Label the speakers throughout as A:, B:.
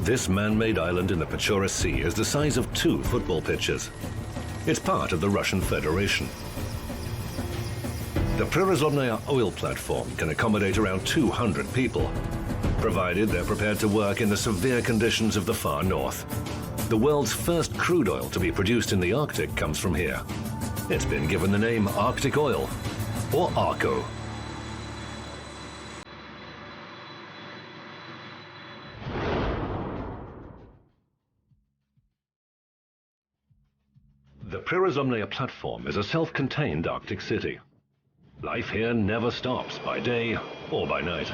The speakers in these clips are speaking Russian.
A: This man-made island in the Pechora Sea is the size of 2 football pitches. It's part of the Russian Federation. The Prirazlovnaya oil platform can accommodate around 200 people, provided they're prepared to work in the severe conditions of the far north. The world's first crude oil to be produced in the Arctic comes from here. It's been given the name Arctic oil, or ARCO. The Prirazlovnaya platform is a self-contained Arctic city. Life here never stops by day or by night.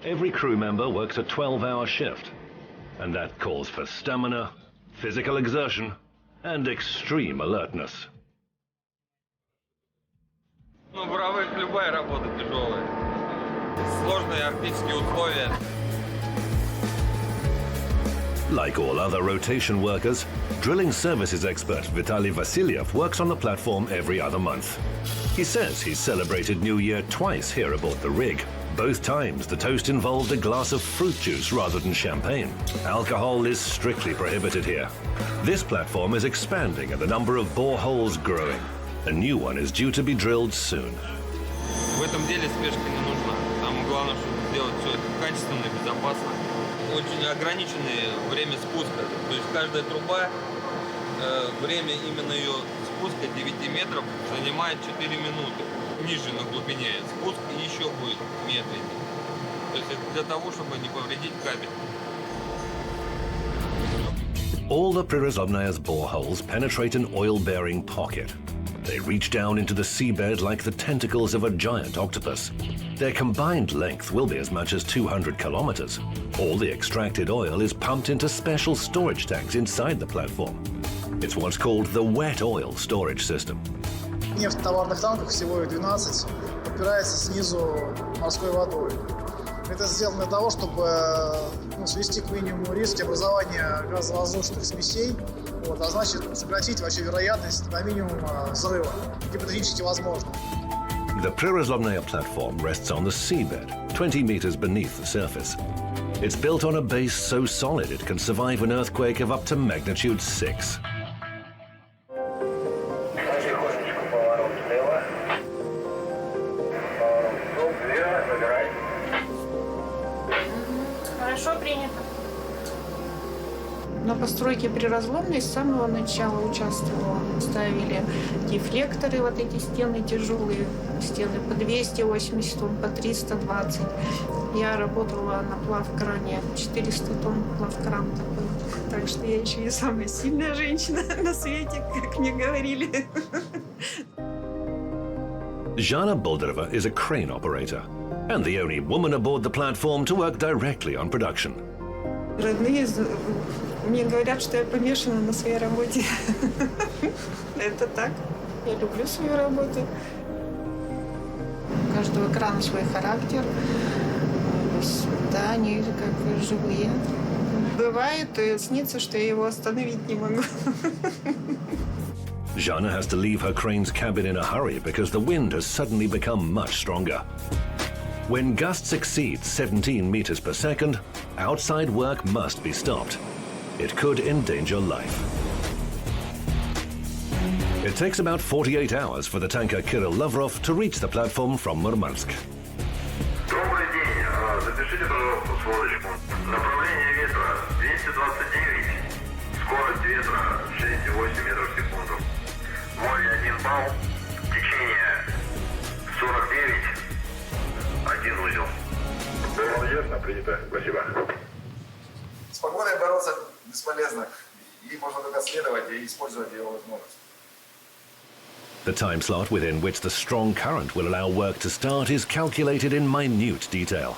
A: Every crew member works a 12-hour shift, and that calls for stamina, physical exertion, and extreme alertness.
B: Ну, буровых любая работа тяжелая. Сложные арктические условия.
A: Like all other rotation workers, drilling services expert Vitaly Vasilyev works on the platform every other month. He says he's celebrated New Year twice here aboard the rig. Both times the toast involved a glass of fruit juice rather than champagne. Alcohol is strictly prohibited here. This platform is expanding and the number of boreholes growing. A new one is due to be drilled soon.
B: В этом деле спешка не нужна. Самое главное, чтобы сделать все это качественно и безопасно. Очень ограниченное время спуска. То есть каждая труба, время именно ее спуска 9 метров занимает 4 минуты. Ниже на глубине спуск и еще будет медленнее. То есть это для того, чтобы не повредить кабель.
A: All the Prirazlovnaya's boreholes penetrate an oil-bearing pocket. They reach down into the seabed like the tentacles of a giant octopus. Their combined length will be as much as 200 kilometers. All the extracted oil is pumped into special storage tanks inside the platform. It's what's called the wet oil storage system.
C: Нефть в товарных танках, всего их 12, подпирается снизу морской водой. Это сделано для того, чтобы свести к минимуму риски образования газовоздушных смесей, а значит сократить вообще вероятность на минимум взрыва, гипотетически возможно.
A: The Prirazlovnaya platform rests on the seabed, 20 meters beneath the surface. It's built on a base so solid it can survive an earthquake of up to magnitude 6.
D: Хорошо принято. На постройке Приразломной с самого начала участвовала. Ставили дефлекторы, вот эти стены тяжелые, стены по 280 тонн, по 320. Я работала на плавкране, 400 тонн плавкран такой. Так что я еще и самая сильная женщина на свете, как мне говорили.
A: Zhana Boldareva is a crane operator and the only woman aboard the platform to work directly on production.
D: Родные мне говорят, что я помешана на своей работе. Это так. Я люблю свою работу. У каждого крана свой характер. Да, они как живые. Бывает, снится, что я его остановить не могу.
A: Zhana has to leave her crane's cabin in a hurry because the wind has suddenly become much stronger. When gusts exceed 17 meters per second, outside work must be stopped. It could endanger life. It takes about 48 hours for the tanker Kirill Lavrov to reach the platform from Murmansk.
E: Добрый день. Запишите, пожалуйста, сводочку. Направление ветра 229. Скорость ветра 6,8 метров в секунду. Море 1 балл. Течение 49. 1 узел. Было ясно, принято. Спасибо.
F: С погодой бороться бесполезно. Ей можно только следовать и использовать ее возможность.
A: The time slot within which the strong current will allow work to start is calculated in minute detail.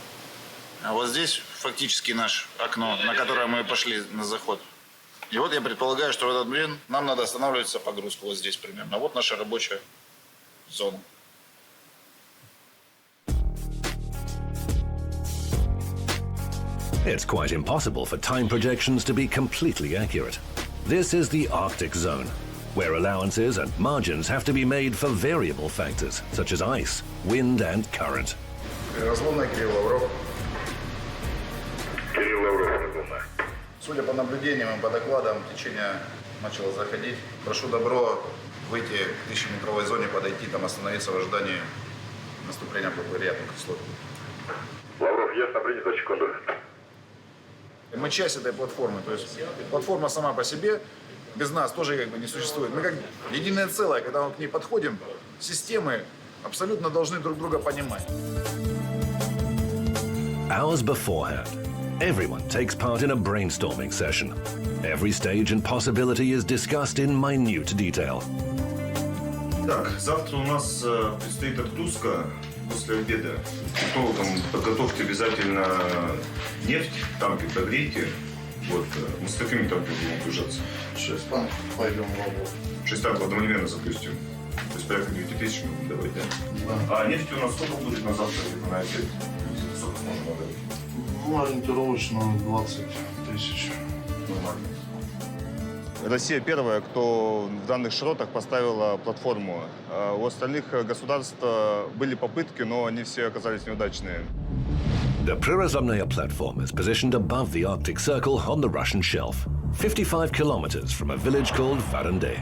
G: А вот здесь фактически наше окно, на которое мы пошли на заход. И вот я предполагаю, что в этот момент нам надо останавливаться погрузку вот здесь примерно. Вот наша рабочая зона.
A: It's quite impossible for time projections to be completely accurate. This is the Arctic zone. where allowances and margins have to be made for variable factors such as ice, wind and current.
F: Разломная Кирилл Лавров.
E: Кирилл Лавров, разумная.
F: Судя по наблюдениям и по докладам, течение начало заходить. Прошу добро выйти к 1000-метровой зоне, подойти, там остановиться в ожидании наступления благоприятных условий.
E: Лавров, ясно, принято, секунду.
F: Мы часть этой платформы, то есть платформа сама по себе без нас тоже как бы не существует. Мы как единое целое, когда мы к ней подходим, системы абсолютно должны друг друга понимать.
A: Hours beforehand, everyone takes part in a brainstorming session. Every stage and possibility is discussed in minute detail.
H: Так, завтра у нас предстоит отгрузка после обеда. Там подготовьте обязательно нефть, танки прогрейте. Вот, мы с такими танками будем отгружаться.
F: 6 танков, пойдем в работу.
H: 6 танков одновременно запустим. То есть порядка 9000 мы будем давать, да? А нефти у нас сколько будет на завтра, на обед? Сколько сможем отдать?
I: Ну, ориентировочно 20 000.
H: Нормально.
J: Россия первая, кто в данных широтах поставила платформу. У остальных государств были попытки, но они все оказались неудачные.
A: The Prirazomnaya platform is positioned above the Arctic Circle on the Russian shelf, 55 kilometers from a village called Varande.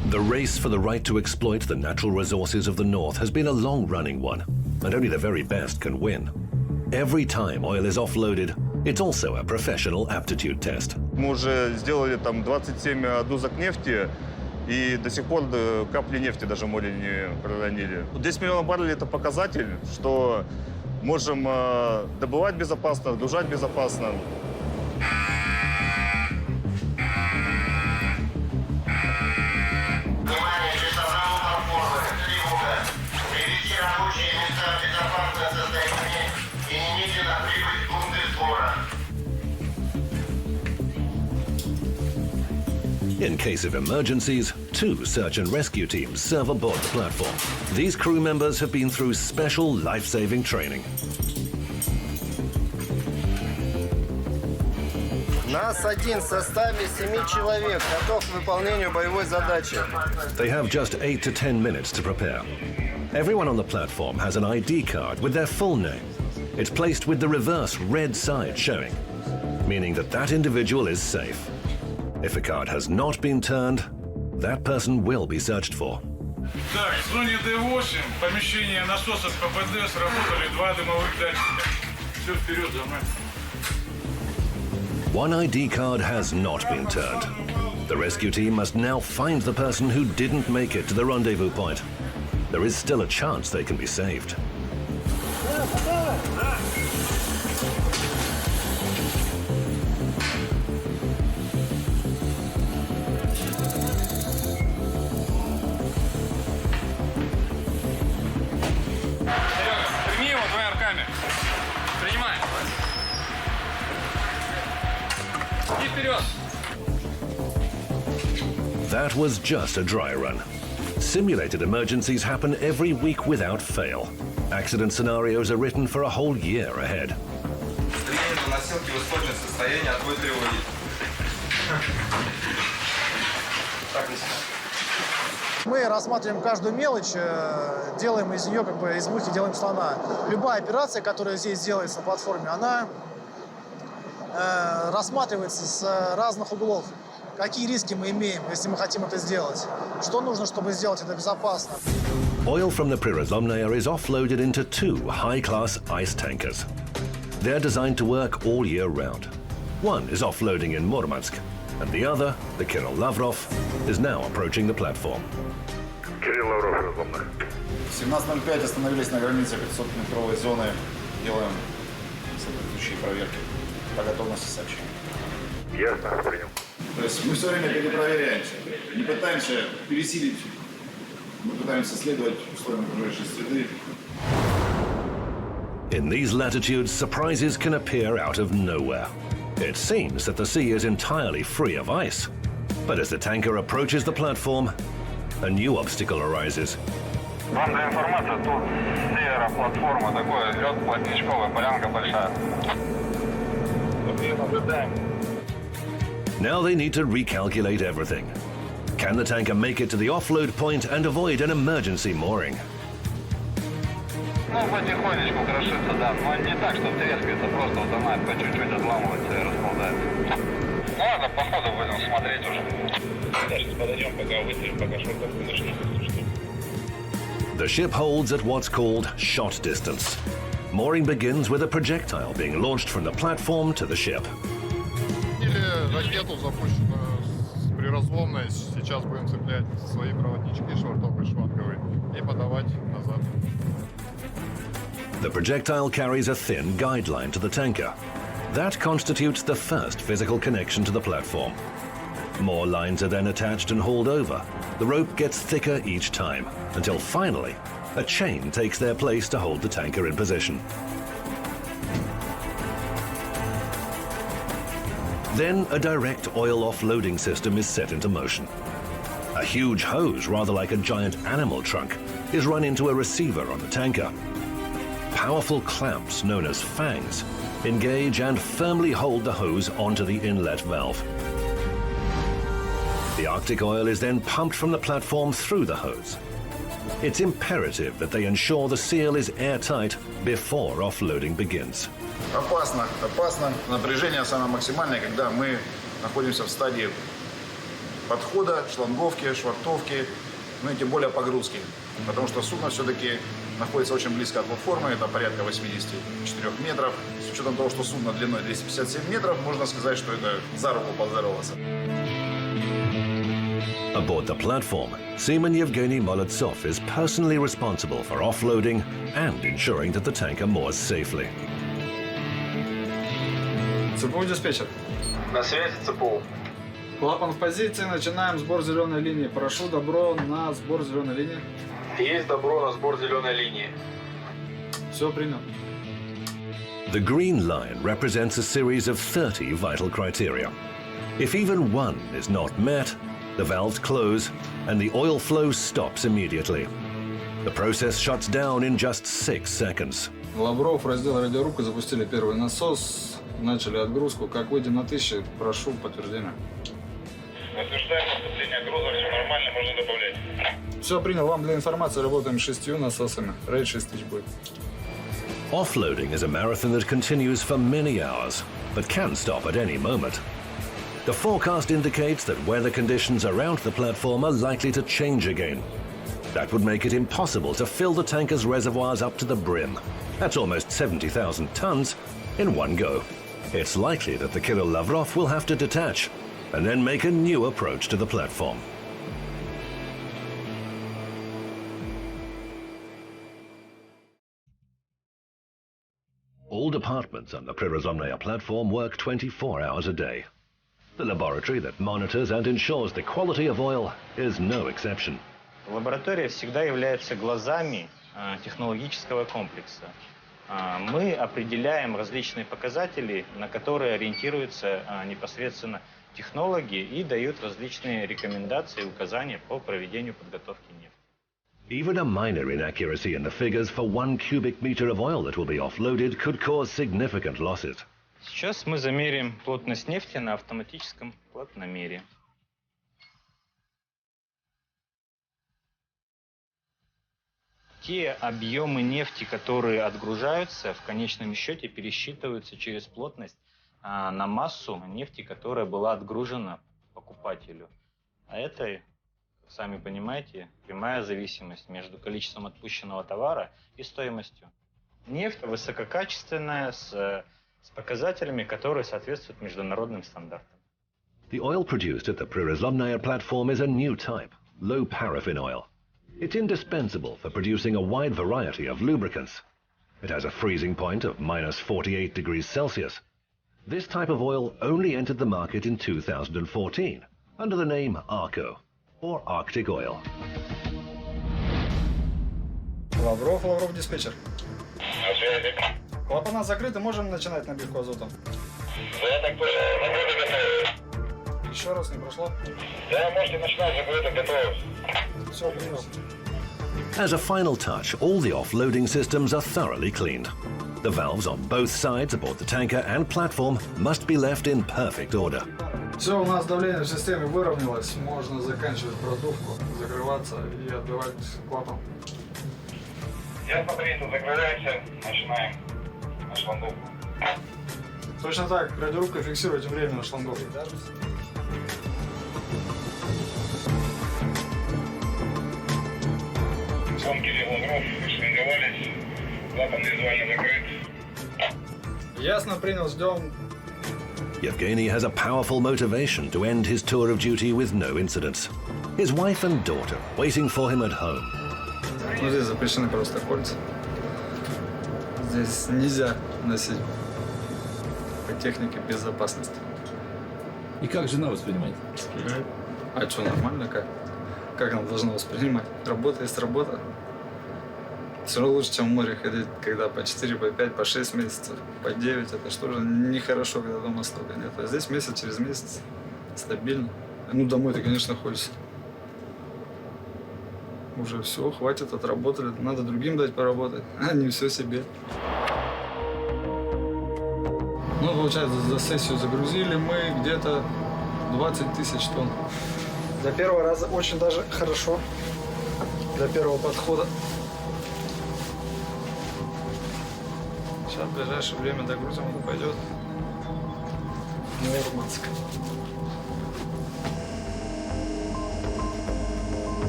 A: The race for the right to exploit the natural resources of the north has been a long-running one, and only the very best can win. Every time oil is offloaded, it's also a professional aptitude test.
J: Мы уже сделали там 27 дузок нефти, и до сих пор капли нефти даже в море не проронили. 10 миллионов баррелей – это показатель, что можем добывать безопасно, отгружать безопасно.
E: Внимание, часовому платформы. Тревога. Привести рабочие места в безопасное состояние и немедленно прибыть в пункты сбора.
A: In case of emergencies, 2 search and rescue teams serve aboard the platform. These crew members have been through special life-saving training.
K: Нас один в составе 7 человек, готов к выполнению боевой задачи.
A: They have just 8 to 10 minutes to prepare. Everyone on the platform has an ID card with their full name. It's placed with the reverse red side showing, meaning that that individual is safe. If a card has not been turned, that person will be searched for.
L: Так, в зоне D8 помещение насосов ППД сработали 2 дымовых датчика. Все вперед за мной.
A: One ID card has not been turned. The rescue team must now find the person who didn't make it to the rendezvous point. There is still a chance they can be saved.
B: Прими его двумя руками. Принимай. И вперед.
A: That was just a dry run. Simulated emergencies happen every week without fail. Accident scenarios are written for a whole year ahead.
B: Принято носилки в исходное состояние, отбой тревоги. Так,
C: Мы рассматриваем каждую мелочь, делаем из нее, как бы, из мухи делаем слона. Любая операция, которая здесь делается на платформе, она рассматривается с разных углов. Какие риски мы имеем, если мы хотим это сделать? Что нужно, чтобы сделать это безопасно?
A: Oil from the Prirazomnaya is offloaded into 2 high-class ice tankers. They're designed to work all year round. One is offloading in Murmansk, and the other, the Kirill Lavrov, is now approaching the platform.
E: Кирилл Лавров, разумная.
F: 17:05 остановились на границе 500-метровой зоны. Делаем соответствующие проверки по готовности сообщения.
E: Ясно, принял.
F: То есть мы все время перепроверяемся. Не пытаемся пересилить, мы пытаемся следовать условиям окружающей среды.
A: In these latitudes, surprises can appear out of nowhere. It seems that the sea is entirely free of ice. But as the tanker approaches the platform, a new obstacle arises.
E: Вам для информации, тут с севера платформа, такой лед плотничковый, полянка большая. Вот ее наблюдаем.
A: Now they need to recalculate everything. Can the tanker make it to the offload point and avoid an emergency mooring?
M: Ну, потихонечку крошится, да, но не так, что трескается, просто вот она по чуть-чуть отламывается и расползается. Ну ладно, по ходу будем смотреть уже. Сейчас подойдем, пока выставим, пока швартовку начнем.
A: The ship holds at what's called shot distance. Mooring begins with a projectile being launched from the platform to the ship.
I: Или ракету, запущенную при разломной, сейчас будем цеплять свои проводнички швартовые, шланговые и подавать назад.
A: The projectile carries a thin guideline to the tanker. That constitutes the first physical connection to the platform. More lines are then attached and hauled over. The rope gets thicker each time, until finally, a chain takes their place to hold the tanker in position. Then a direct oil offloading system is set into motion. A huge hose, rather like a giant animal trunk, is run into a receiver on the tanker. Powerful clamps, known as fangs, engage and firmly hold the hose onto the inlet valve. The Arctic oil is then pumped from the platform through the hose. It's imperative that they ensure the seal is airtight before offloading begins.
F: Опасно, опасно. Напряжение самое максимальное, когда мы находимся в стадии подхода, шланговки, швартовки, ну и тем более погрузки. Потому что судно все-таки находится очень близко от платформы, это порядка 84 метров. С учетом того, что судно длиной 257 метров, можно сказать, что это за руку поздороваться.
A: Aboard the platform, Seaman Yevgeny Molodtsov is personally responsible for offloading and ensuring that the tanker moors safely.
N: ЦПУ диспетчер.
M: На связи ЦПУ.
N: Клапан в позиции, начинаем сбор зеленой линии. Прошу добро на сбор зеленой линии.
M: Есть добро на сбор зеленой линии.
N: Все, принял.
A: The green line represents a series of 30 vital criteria. If even one is not met, the valves close and the oil flow stops immediately. The process shuts down in just 6 seconds.
N: Лавров, раздел радиорубка, запустили первый насос, начали отгрузку. Как выйдем на 1000, прошу подтверждения.
M: Подтверждаем поступление груза, все нормально, можно добавлять.
N: Все, принял. Вам для информации работаем 6 насосами. Рейд 6000 будет.
A: Offloading is a marathon that continues for many hours, but can stop at any moment. The forecast indicates that weather conditions around the platform are likely to change again. That would make it impossible to fill the tanker's reservoirs up to the brim. That's almost 70,000 tons in one go. It's likely that the Kirill Lavrov will have to detach and then make a new approach to the platform. All departments on the Prirozomnaya platform work 24 hours a day. The laboratory that monitors and ensures the quality of oil is no exception.
O: Лаборатория всегда является глазами технологического комплекса. Мы определяем различные показатели, на которые ориентируются непосредственно технологи и дают различные рекомендации и указания по проведению подготовки нефти.
A: Even a minor inaccuracy in the figures for 1 cubic meter of oil that will be offloaded could cause significant losses.
O: Сейчас мы замерим плотность нефти на автоматическом плотномере. Те объемы нефти, которые отгружаются, в конечном счете пересчитываются через плотность на массу нефти, которая была отгружена покупателю. А это, сами понимаете, прямая зависимость между количеством отпущенного товара и стоимостью. Нефть высококачественная, с показателями, которые соответствуют международным стандартам.
A: The oil produced at the Prirozomnaya platform is a new type, low paraffin oil. It's indispensable for producing a wide variety of lubricants. It has a freezing point of minus 48 degrees Celsius. This type of oil only entered the market in 2014 under the name Arco, or Arctic oil.
N: Лавров, диспетчер.
M: На связи.
N: Клапана закрыты, можем начинать набивку азота.
M: Я так понял, загрузка готова.
N: Еще раз, не прошло?
M: Да, можете начинать, загрузка готова.
N: Все, принял.
A: As a final touch, all the offloading systems are thoroughly cleaned. The valves on both sides aboard the tanker and platform must be left in perfect order.
N: Все, у нас давление в системе выровнялось. Можно заканчивать продувку, закрываться и отбивать клапан.
M: Ясно принято, закрываемся, начинаем на шланговку.
N: Точно так, радиорубка фиксируйте время на шланговке.
M: Сломки диафрагм, шлинговались, клапан визуально закрыт.
N: Ясно, принял, ждем.
A: Yevgeny has a powerful motivation to end his tour of duty with no incidents. His wife and daughter waiting for him at home.
N: Ну, здесь запрещены просто кольца. Здесь нельзя носить по технике безопасности.
P: И как жена воспринимает?
N: А что, нормально? Как она должна воспринимать? Работа есть работа. Все равно лучше, чем в море ходить, когда по 4, по 5, по 6 месяцев, по 9. Это что же нехорошо, когда дома столько нет. А здесь месяц через месяц стабильно. Ну, домой-то, конечно, хочется. Уже все, хватит, отработали. Надо другим дать поработать, а не все себе. Ну, получается, за сессию загрузили мы где-то 20 тысяч тонн. Для первого раза очень даже хорошо. Для первого подхода. Сейчас в ближайшее время догрузим, и пойдет Мурманск.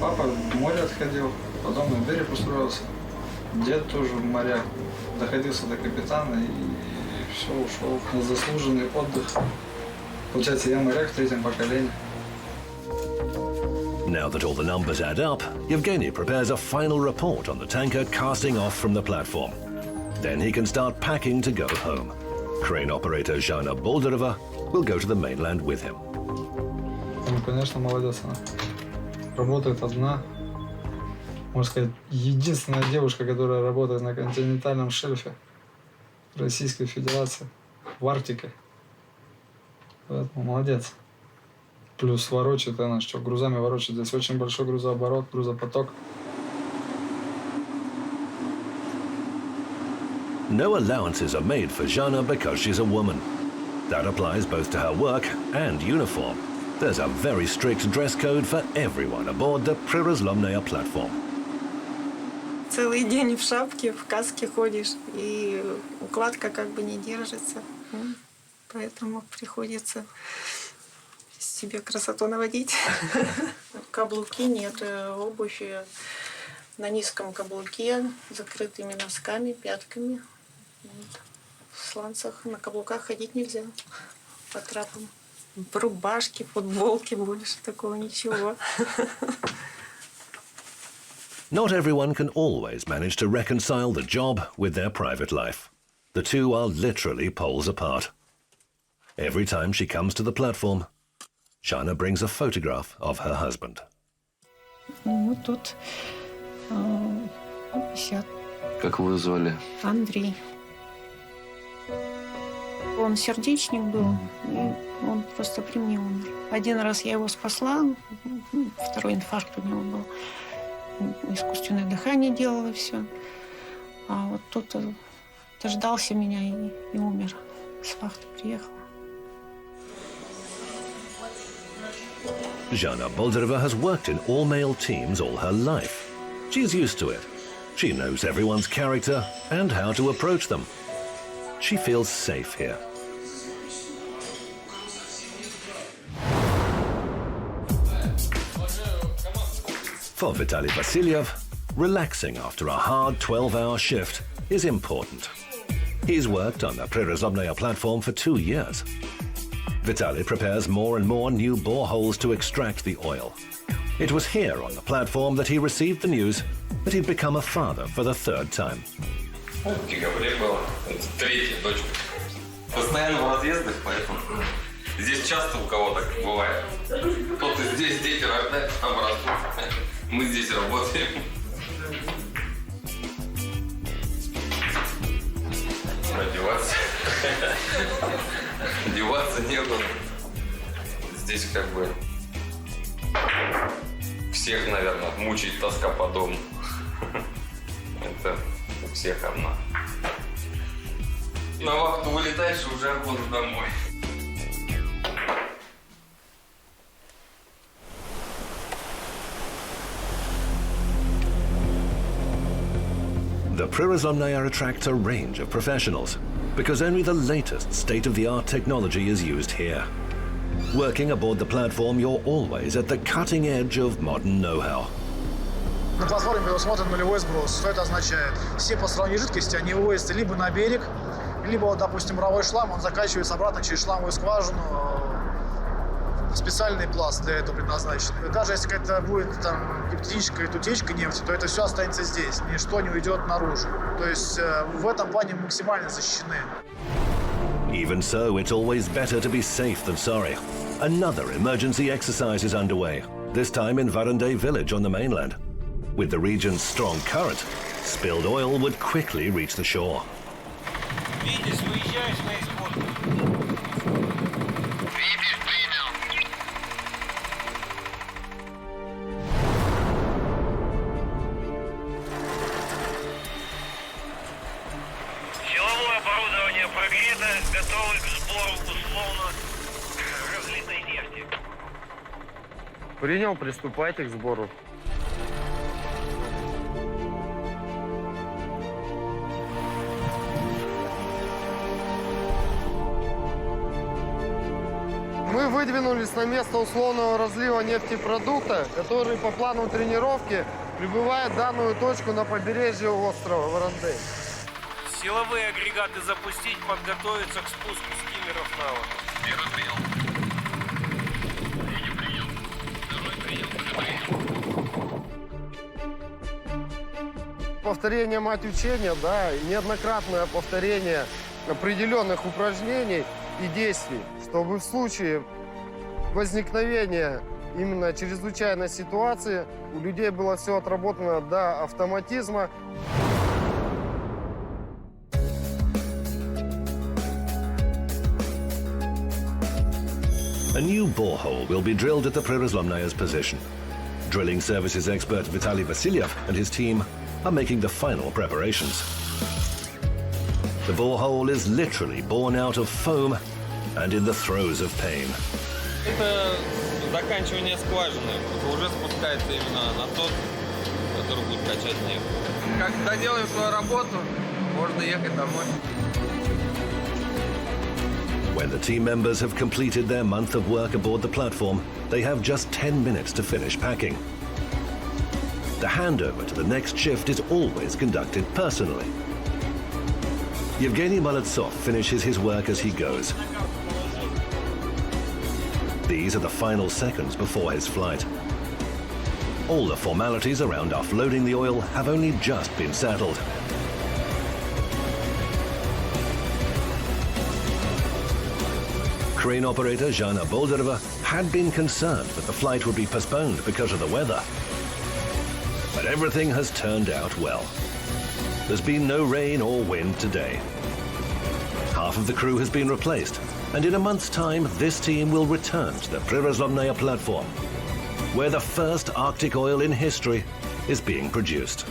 N: Папа в море отходил, потом на берег устроился. Дед тоже в морях. Доходился до капитана и все, ушел на заслуженный отдых. Получается, я моряк в 3-м поколении.
A: Now that all the numbers add up, Yevgeny prepares a final report on the tanker casting off from the platform. Then he can start packing to go home. Crane operator Zhana Boldareva will go to the mainland with him.
N: Ну, конечно, молодец она. Работает одна. Можно сказать, единственная девушка, которая работает на континентальном шельфе Российской Федерации, в Арктике. Поэтому молодец. Плюс ворочает она, что грузами ворочает. Здесь очень большой грузооборот, грузопоток.
A: No allowances are made for Zhana because she's a woman. That applies both to her work and uniform. There's a very strict dress code for everyone aboard the Prirazlomnaya platform.
D: Целый день в шапке, в каске ходишь, и укладка как бы не держится. Поэтому приходится себе красоту наводить. Каблуки нет, обувь на низком каблуке, закрытыми носками, пятками. В сланцах на каблуках ходить нельзя по трапам. В рубашке, футболке больше такого ничего.
A: Not everyone can always manage to reconcile the job with their private life. The two are literally poles apart. Every time she comes to the platform, Zhana brings a photograph of her husband.
D: Ну, тут 50.
P: Как его звали?
D: Андрей. Он сердечник был, и он просто при мне умер. Один раз я его спасла, второй инфаркт у него был. Искусственное дыхание делала, и все. А вот тут дождался меня и умер. С вахты приехал.
A: Zhana Boldareva has worked in all-male teams all her life. She's used to it. She knows everyone's character and how to approach them. She feels safe here. For Vitaly Vasilyev, relaxing after a hard 12-hour shift is important. He's worked on the Prirazlomnaya platform for 2 years. Vitaly prepares more and more new boreholes to extract the oil. It was here on the platform that he received the news that he'd become a father for the 3rd time.
B: В декабре было. Это 3-я дочка. Постоянно в разъездах, поэтому здесь часто у кого так бывает. Кто-то здесь дети рождают, там растут. Мы здесь работаем. Одеваться. Одеваться некуда. Здесь как бы всех, наверное, мучает тоска по дому. Это у всех одна. На вахту вылетаешь, уже охота домой.
A: Prirazomnaya attracts a range of professionals because only the latest state-of-the-art technology is used here. Working aboard the platform, you're always at the cutting edge of modern know-how.
C: На платформе предусмотрен нулевой сброс. Что это означает? Все посторонние жидкости, они вывозятся либо на берег, либо, вот, допустим, буровой шлам, он закачивается обратно через шламовую скважину. Специальный пласт для этого предназначен. Даже если какая-то будет там гипотетическая утечка нефти, то это все останется здесь, ничто не уйдет наружу. То есть в этом плане мы максимально защищены.
A: Even so, it's always better to be safe than sorry. Another emergency exercise is underway, this time in Varandey village on the mainland. With the region's strong current, spilled oil would quickly reach the shore.
E: Силовое оборудование прогрето, готовы к сбору условно разлитой нефти.
K: Принял, приступайте к сбору. Мы выдвинулись на место условного разлива нефтепродукта, который по плану тренировки прибывает в данную точку на побережье острова Варандей.
E: Силовые агрегаты запустить, подготовиться к спуску скиммеров на воду.
K: Повторение мать учения, да, неоднократное повторение определенных упражнений и действий, чтобы в случае возникновения именно чрезвычайной ситуации у людей было все отработано до автоматизма.
A: A new borehole will be drilled at the Prirazomnaya's position. Drilling services expert Vitaly Vasilyev and his team are making the final preparations. The borehole is literally born out of foam and in the throes of pain.
B: Это заканчивание скважины. Это уже спускается именно на тот, который будет качать нефть. Как доделаем свою работу, можно ехать домой.
A: When the team members have completed their month of work aboard the platform, they have just 10 minutes to finish packing. The handover to the next shift is always conducted personally. Yevgeny Molodtsov finishes his work as he goes. These are the final seconds before his flight. All the formalities around offloading the oil have only just been settled. Crane operator Zhana Boldareva had been concerned that the flight would be postponed because of the weather. But everything has turned out well. There's been no rain or wind today. Half of the crew has been replaced, and in a month's time, this team will return to the Prirazomnaya platform, where the first Arctic oil in history is being produced.